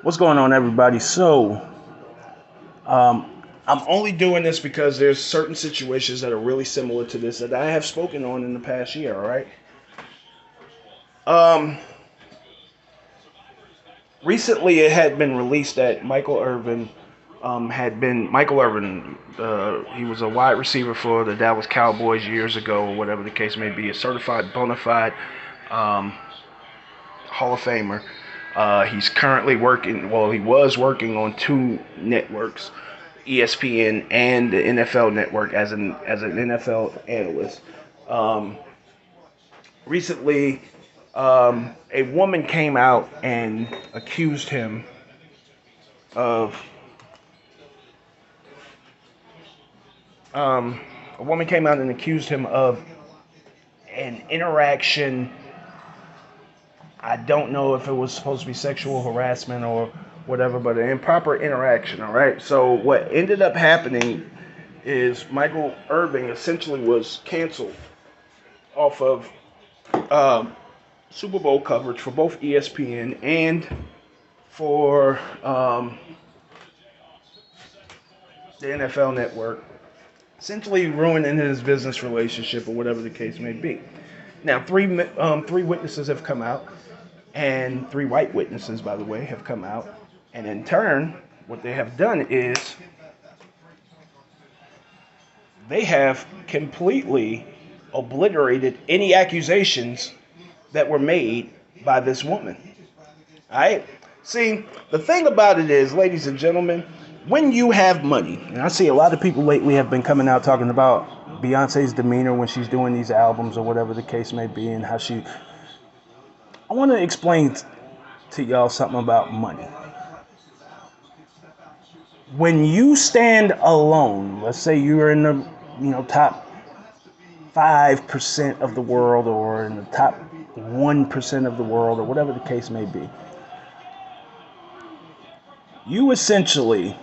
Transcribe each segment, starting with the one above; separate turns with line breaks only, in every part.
What's going on, everybody? Um, I'm only doing this because there's certain situations that are really similar to this that I have spoken on in the past year. All right. Um, Recently, it had been released that Michael Irvin had been Michael Irvin. He was a wide receiver for the Dallas Cowboys years ago, or whatever the case may be, a certified bona fide um, Hall of Famer. He's currently working. Well, he was working on two networks, ESPN and the NFL Network, as an NFL analyst. Um, Recently, a woman came out and accused him of. Um, a woman came out and accused him of an interaction. I don't know if it was supposed to be sexual harassment or whatever, but an improper interaction. All right. So what ended up happening is Michael Irving essentially was canceled off of um, Super Bowl coverage for both ESPN and for the NFL Network, essentially ruining his business relationship or whatever the case may be. Now, three witnesses have come out, and three white witnesses, by the way, have come out, and in turn, what they have done is they have completely obliterated any accusations that were made by this woman. All right. See, the thing about it is, ladies and gentlemen, when you have money, and I see a lot of people lately have been coming out talking about Beyonce's demeanor when she's doing these albums or whatever the case may be, and how she. I want to explain to y'all something about money. When you stand alone, let's say you're in the top 5% of the world or in the top 1% of the world or whatever the case may be, you essentially,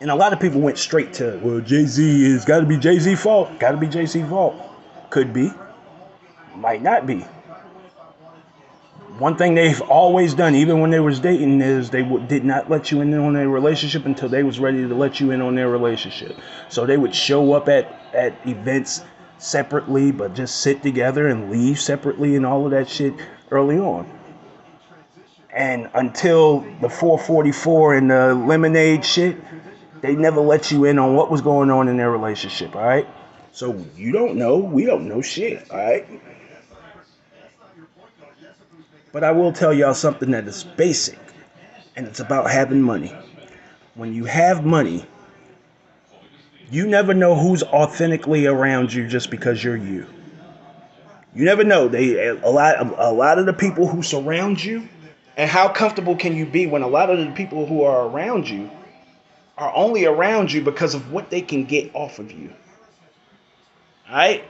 and a lot of people went straight to, well, Jay-Z is got to be Jay-Z fault, got to be Jay-Z fault. Could be, might not be. One thing they've always done, even when they was dating, is they did not let you in on their relationship until they was ready to let you in on their relationship. So they would show up at events separately, but just sit together and leave separately and all of that shit early on. And until the 444 and the lemonade shit, they never let you in on what was going on in their relationship, all right? So you don't know, we don't know shit, all right? But I will tell y'all something that is basic, and it's about having money. When you have money, you never know who's authentically around you just because you're you. You never know. A lot of the people who surround you, and how comfortable can you be when a lot of the people who are around you are only around you because of what they can get off of you. All right?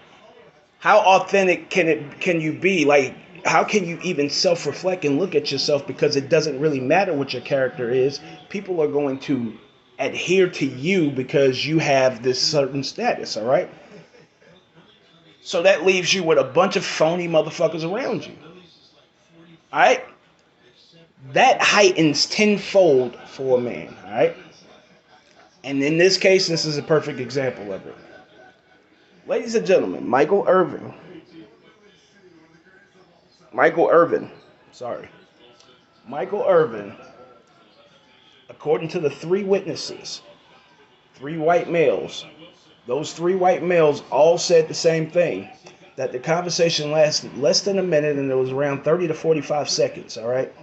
How authentic can you be? Like, how can you even self-reflect and look at yourself, because it doesn't really matter what your character is. People are going to adhere to you because you have this certain status, all right? So that leaves you with a bunch of phony motherfuckers around you. All right? That heightens tenfold for a man, all right? And in this case, this is a perfect example of it. Ladies and gentlemen, Michael Irvin, sorry. Michael Irvin, according to the three witnesses, three white males, those three white males all said the same thing, that the conversation lasted less than a minute and it was around 30 to 45 seconds, all right?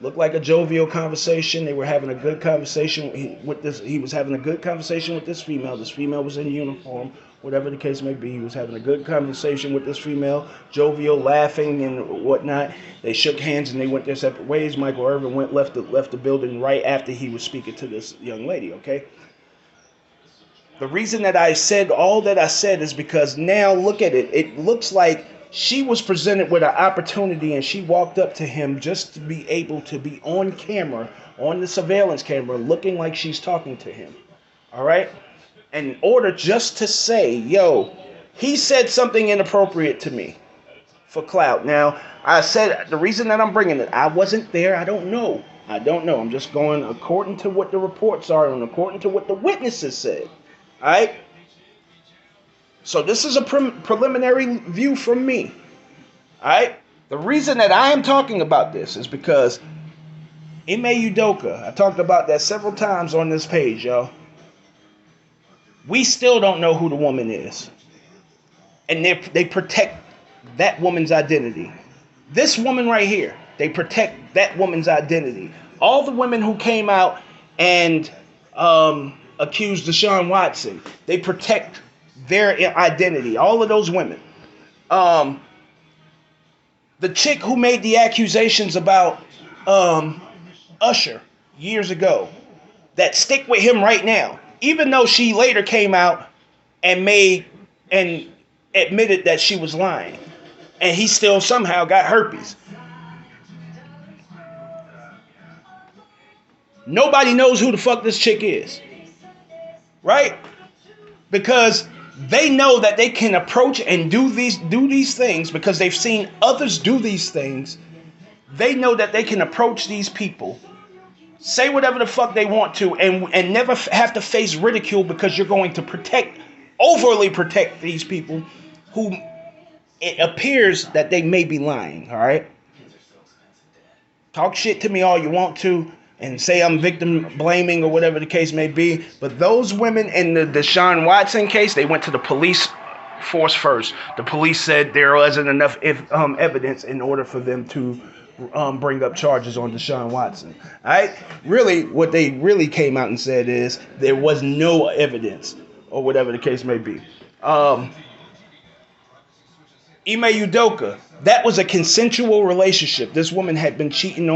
Looked like a jovial conversation. They were having a good conversation with this. He was having a good conversation with this female. This female was in uniform, whatever the case may be. He was having a good conversation with this female, jovial, laughing and whatnot. They shook hands and they went their separate ways. Michael Irvin left the building right after he was speaking to this young lady. Okay. The reason that I said all that I said is because now look at it. It looks like she was presented with an opportunity and she walked up to him just to be able to be on camera, on the surveillance camera, looking like she's talking to him. All right? In order just to say, yo, he said something inappropriate to me. for clout. Now, I said the reason that I'm bringing it, I wasn't there. I don't know. I don't know. I'm just going according to what the reports are and according to what the witnesses said. All right. So this is a preliminary view from me. All right. The reason that I am talking about this is because Ime Udoka, I talked about that several times on this page, y'all. We still don't know who the woman is. And they protect that woman's identity. This woman right here, they protect that woman's identity. All the women who came out and accused Deshaun Watson, they protect their identity. All of those women. The chick who made the accusations about Usher years ago, that stick with him right now, even though she later came out and admitted that she was lying, and he still somehow got herpes. Nobody knows who the fuck this chick is, right? Because they know that they can approach and do these things because they've seen others do these things. They know that they can approach these people, say whatever the fuck they want to, and never have to face ridicule because you're going to overly protect these people who it appears that they may be lying, all right? Talk shit to me all you want to and say I'm victim blaming or whatever the case may be, but those women in the Deshaun Watson case, they went to the police force first. The police said there wasn't enough evidence in order for them to bring up charges on Deshaun Watson. All right? Really, what they really came out and said is there was no evidence or whatever the case may be. Ime Udoka, that was a consensual relationship. This woman had been cheating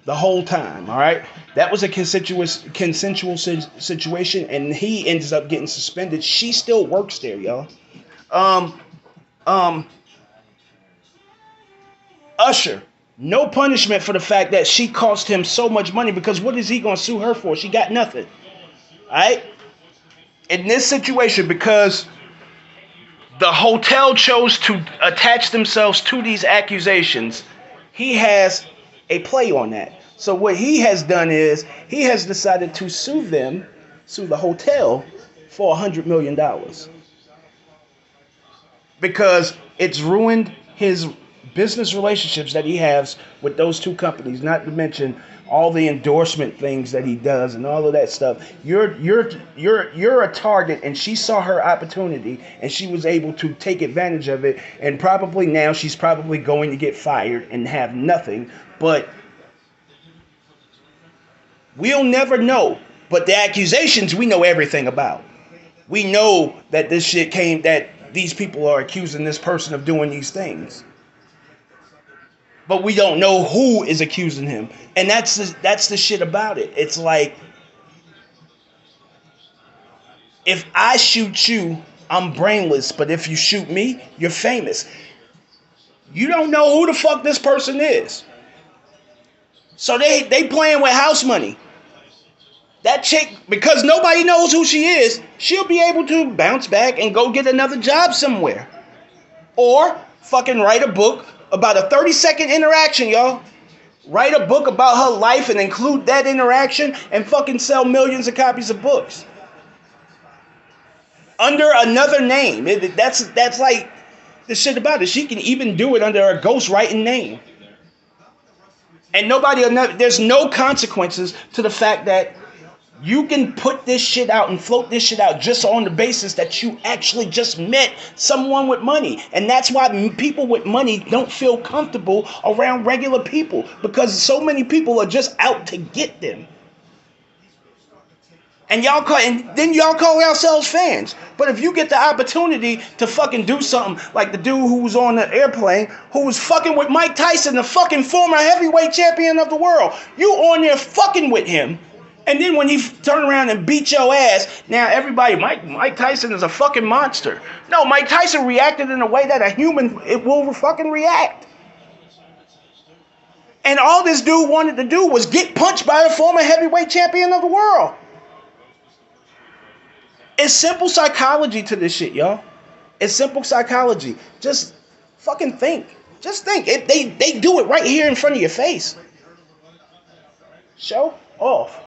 the whole time, all right? That was a consensual situation, and he ends up getting suspended. She still works there, y'all. Usher, no punishment for the fact that she cost him so much money, because what is he going to sue her for? She got nothing, all right? In this situation, because the hotel chose to attach themselves to these accusations, he has a play on that. So what he has done is he has decided to sue the hotel for $100 million. Because it's ruined his business relationships that he has with those two companies, not to mention all the endorsement things that he does and all of that stuff. You're a target, and she saw her opportunity and she was able to take advantage of it, and probably now she's probably going to get fired and have nothing. But we'll never know. But the accusations, we know everything about. We know that this shit that these people are accusing this person of doing these things. But we don't know who is accusing him. And that's the shit about it. It's like, if I shoot you, I'm brainless. But if you shoot me, you're famous. You don't know who the fuck this person is. So they playing with house money. That chick, because nobody knows who she is, she'll be able to bounce back and go get another job somewhere. Or fucking write a book about a 30-second interaction, y'all. Write a book about her life and include that interaction and fucking sell millions of copies of books. Under another name. That's like the shit about it. She can even do it under a ghostwriting name. And there's no consequences to the fact that you can put this shit out and float this shit out just on the basis that you actually just met someone with money. And that's why people with money don't feel comfortable around regular people, because so many people are just out to get them. And then y'all call yourselves fans. But if you get the opportunity to fucking do something like the dude who was on the airplane, who was fucking with Mike Tyson, the fucking former heavyweight champion of the world, you on there fucking with him. And then when he turn around and beat your ass, now everybody, Mike Tyson is a fucking monster. No, Mike Tyson reacted in a way that a human will fucking react. And all this dude wanted to do was get punched by a former heavyweight champion of the world. It's simple psychology to this shit, y'all. It's simple psychology. Just Fucking think. Just think. They do it right here in front of your face. Show off.